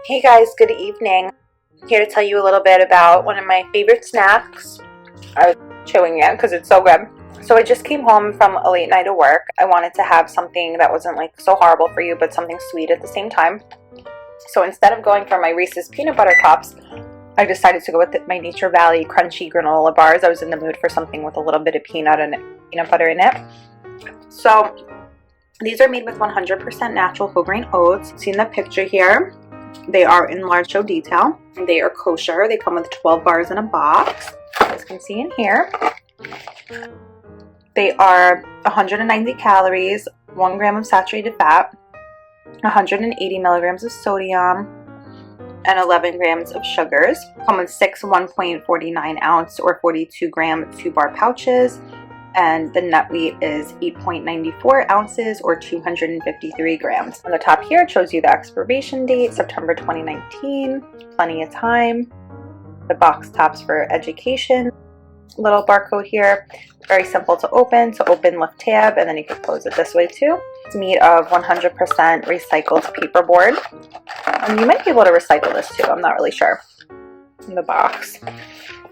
Hey guys, good evening. I'm here to tell you a little bit about one of my favorite snacks. I was chewing it because it's so good. So I just came home from a late night of work. I wanted to have something that wasn't like so horrible for you, but something sweet at the same time. So instead of going for my Reese's peanut butter cups, I decided to go with my Nature Valley crunchy granola bars. I was in the mood for something with a little bit of peanut butter in it. So these are made with 100% natural whole grain oats. See in the picture here, they are in large show detail. They are kosher. They come with 12 bars in a box, as you can see in here. They are 190 calories, 1 gram of saturated fat, 180 milligrams of sodium, and 11 grams of sugars. Come with 6 1.49 ounce or 42 gram 2-bar pouches. And the net weight is 8.94 ounces or 253 grams. On the top here it shows you the expiration date, September 2019, plenty of time. The box tops for education. Little barcode here, very simple to open. So open, lift tab, and then you can close it this way too. It's made of 100% recycled paperboard. And you might be able to recycle this too, I'm not really sure. In the box.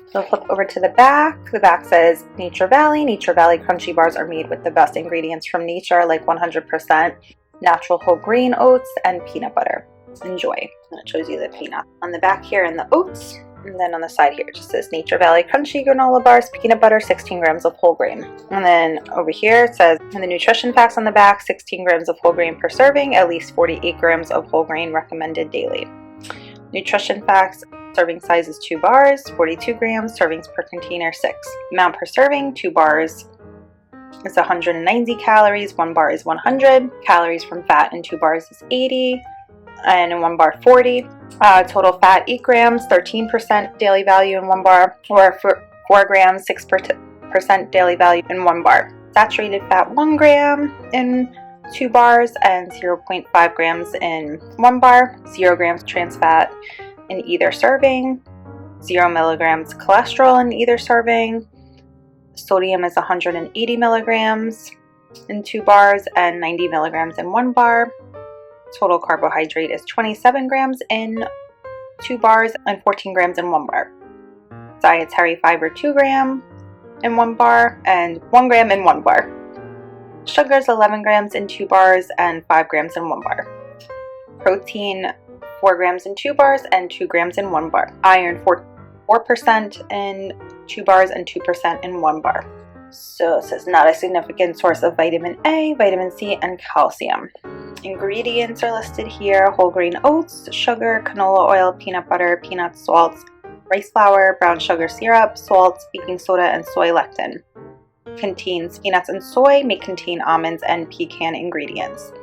So flip over to the back. The back says Nature Valley. Nature Valley crunchy bars are made with the best ingredients from nature, like 100% natural whole grain oats and peanut butter. Enjoy. And it shows you the peanut on the back here and the oats. And then on the side here it just says Nature Valley crunchy granola bars, peanut butter, 16 grams of whole grain. And then over here it says in the nutrition facts on the back, 16 grams of whole grain per serving, at least 48 grams of whole grain recommended daily. Nutrition facts. Serving size is 2 bars, 42 grams, servings per container 6. Amount per serving, 2 bars is 190 calories, 1 bar is 100. Calories from fat in 2 bars is 80, and in 1 bar 40. Total fat 8 grams, 13% daily value in 1 bar, or 4 grams, 6% daily value in 1 bar. Saturated fat 1 gram in 2 bars and 0.5 grams in 1 bar. 0 grams trans fat in either serving, 0 milligrams cholesterol in either serving. Sodium is 180 milligrams in 2 bars and 90 milligrams in 1 bar. Total carbohydrate is 27 grams in 2 bars and 14 grams in 1 bar. Dietary fiber 2 gram in 1 bar and 1 gram in 1 bar. Sugars 11 grams in 2 bars and 5 grams in 1 bar. Protein 4 grams in 2 bars and 2 grams in 1 bar. Iron 4% in 2 bars and 2% in 1 bar. So it says not a significant source of vitamin A, vitamin C, and calcium. Ingredients are listed here: whole grain oats, sugar, canola oil, peanut butter, peanuts, salts, rice flour, brown sugar syrup, salt, baking soda, and soy lecithin. Contains peanuts and soy, may contain almonds and pecan ingredients.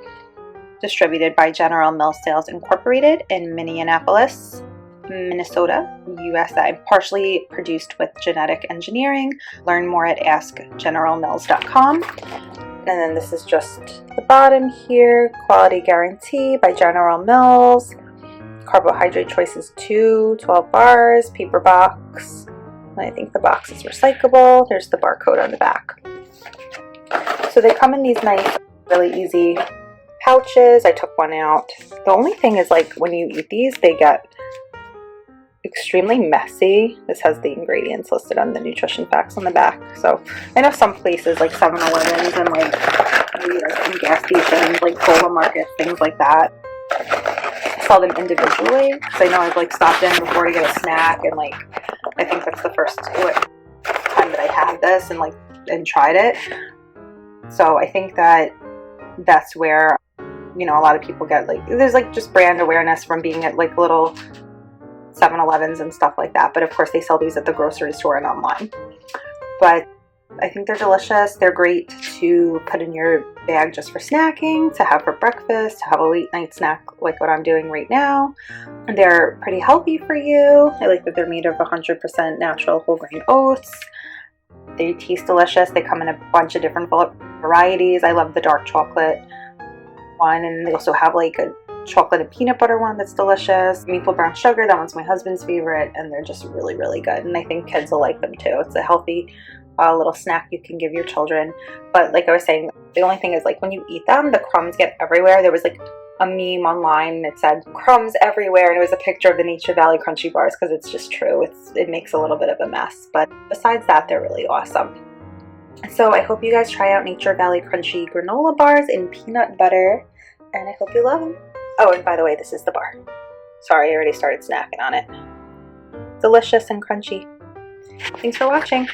Distributed by General Mills Sales Incorporated in Minneapolis, Minnesota, USA. Partially produced with genetic engineering. Learn more at askgeneralmills.com. And then this is just the bottom here. Quality guarantee by General Mills. Carbohydrate choices 2, 12 bars, paper box. And I think the box is recyclable. There's the barcode on the back. So they come in these nice, really easy pouches. I took one out. The only thing is, like, when you eat these, they get extremely messy. This has the ingredients listed on the nutrition facts on the back. So I know some places like 7-Elevens and maybe in gas stations, like Cola markets, things like that, sell them individually. Because I know I've stopped in before to get a snack, and I think that's the first time that I had this and tried it. So I think that's where a lot of people get there's just brand awareness from being at little 7-Elevens and stuff like that. But of course they sell these at the grocery store and online. But I think they're delicious. They're great to put in your bag just for snacking, to have for breakfast, to have a late night snack like what I'm doing right now. And they're pretty healthy for you. I like that they're made of 100% natural whole grain oats. They taste delicious. They come in a bunch of different varieties. I love the dark chocolate one, and they also have a chocolate and peanut butter one that's delicious. Maple brown sugar, that one's my husband's favorite, and they're just really, really good. And I think kids will like them too. It's a healthy little snack you can give your children. But like I was saying, the only thing is when you eat them, the crumbs get everywhere. There was a meme online and it said crumbs everywhere, and it was a picture of the Nature Valley Crunchy bars because it's just true. It makes a little bit of a mess, but besides that, they're really awesome. So I hope you guys try out Nature Valley Crunchy granola bars in peanut butter, and I hope you love them. Oh, and by the way, this is the bar. Sorry, I already started snacking on it. Delicious and crunchy. Thanks for watching.